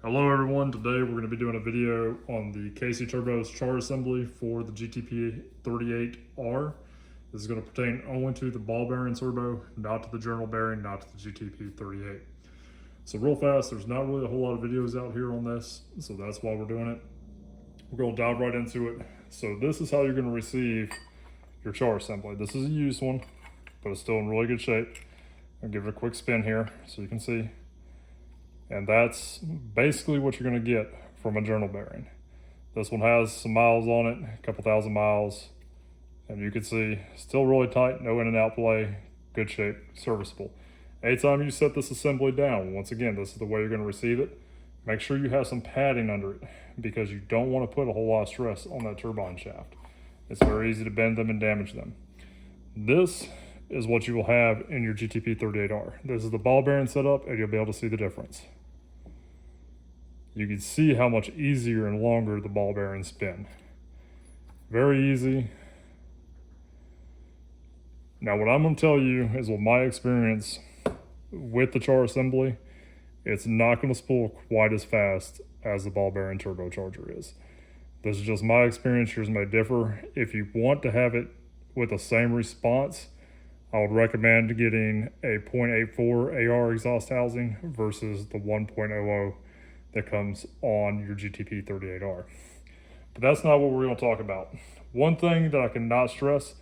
Hello everyone, today we're going to be doing a video on the KC Turbos CHRA assembly for the GTP38R. This is going to pertain only to the ball bearing turbo, not to the journal bearing, not to the GTP38. So real fast, there's not really a whole lot of videos out here on this, so that's why we're doing it. We're going to dive right into it. So this is how you're going to receive your CHRA assembly. This is a used one, but it's still in really good shape. I'll give it a quick spin here so you can see. And that's basically what you're going to get from a journal bearing. This one has some miles on it, a couple thousand miles, and you can see still really tight, no in and out play, good shape, serviceable. Anytime you set this assembly down, once again, this is the way you're going to receive it. Make sure you have some padding under it because you don't want to put a whole lot of stress on that turbine shaft. It's very easy to bend them and damage them. This is what you will have in your GTP38R. This is the ball bearing setup, and you'll be able to see the difference. You can see how much easier and longer the ball bearings spin. Very easy. Now what I'm going to tell you is with my experience with the CHRA assembly, it's not going to spool quite as fast as the ball bearing turbocharger is. This is just my experience. Yours may differ. If you want to have it with the same response, I would recommend getting a 0.84 AR exhaust housing versus the 1.00 that comes on your GTP38R. But that's not what we're going to talk about. One thing that I cannot stress,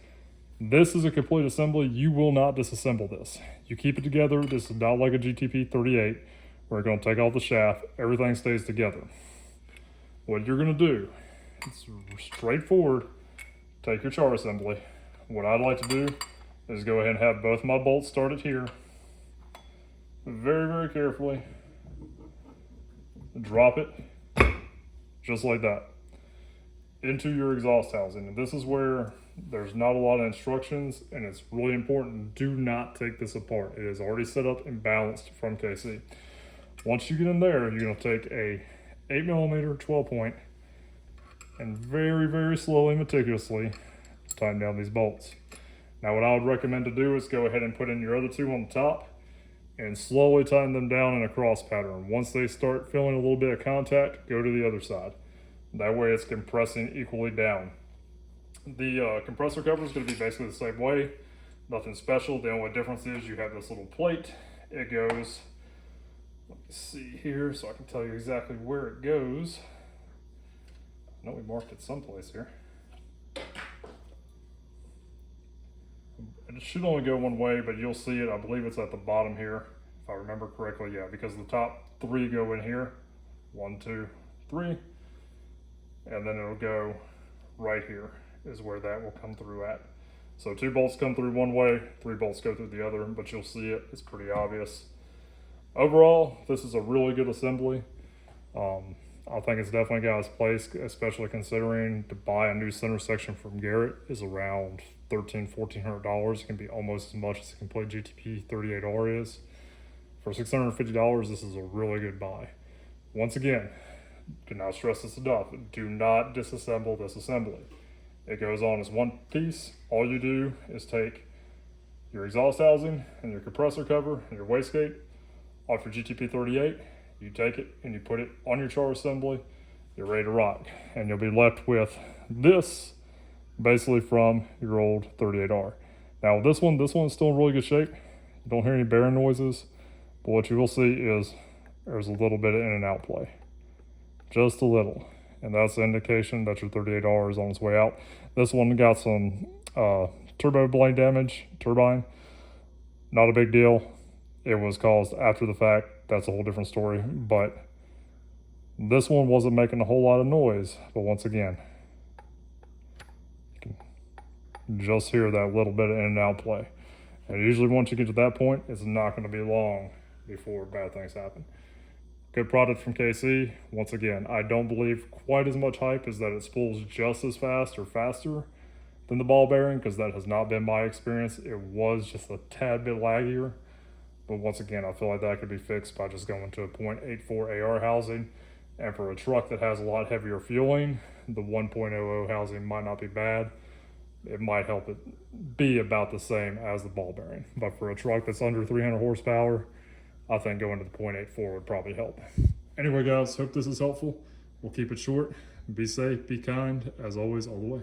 this is a complete assembly. You will not disassemble this. You keep it together. This is not like a GTP38. We're going to take off the shaft. Everything stays together. What you're going to do, it's straightforward. Take your CHRA assembly. What I'd like to do is go ahead and have both my bolts started here. Very, very carefully. Drop it, just like that, into your exhaust housing. And this is where there's not a lot of instructions, and it's really important. Do not take this apart. It is already set up and balanced from KC. Once you get in there, you're going to take a 8mm 12-point and very, very slowly, meticulously tighten down these bolts. Now what I would recommend to do is go ahead and put in your other two on the top and slowly tighten them down in a cross pattern. Once they start feeling a little bit of contact, go to the other side. That way it's compressing equally down. The compressor cover is going to be basically the same way. Nothing special. The only difference is you have this little plate. It goes, let me see here so I can tell you exactly where it goes. I know we marked it someplace here. It should only go one way, but you'll see it. I believe it's at the bottom here, if I remember correctly. Yeah, because the top three go in here. 1, 2, 3. And then it'll go right here is where that will come through at. So 2 bolts come through one way, 3 bolts go through the other, but you'll see it. It's pretty obvious. Overall, this is a really good assembly. I think it's definitely got its place, especially considering to buy a new center section from Garrett is around $1,400. It can be almost as much as a complete GTP38R is. For $650, this is a really good buy. Once again, do not stress this enough. Do not disassemble this assembly. It goes on as one piece. All you do is take your exhaust housing and your compressor cover and your wastegate off your GTP38. You take it and you put it on your CHRA assembly. You're ready to rock. And you'll be left with this basically from your old 38R. Now this one's still in really good shape. You don't hear any bearing noises, but what you will see is there's a little bit of in and out play. Just a little. And that's the indication that your 38R is on its way out. This one got some turbo blade damage, turbine. Not a big deal. It was caused after the fact. That's a whole different story. But this one wasn't making a whole lot of noise. But once again, you can just hear that little bit of in and out play. And usually once you get to that point, it's not going to be long before bad things happen. Good product from KC. Once again, I don't believe quite as much hype as that it spools just as fast or faster than the ball bearing, because that has not been my experience. It was just a tad bit laggier. But once again, I feel like that could be fixed by just going to a 0.84 AR housing. And for a truck that has a lot heavier fueling, the 1.00 housing might not be bad. It might help it be about the same as the ball bearing. But for a truck that's under 300 horsepower, I think going to the 0.84 would probably help. Anyway, guys, hope this is helpful. We'll keep it short. Be safe, be kind, as always, all the way.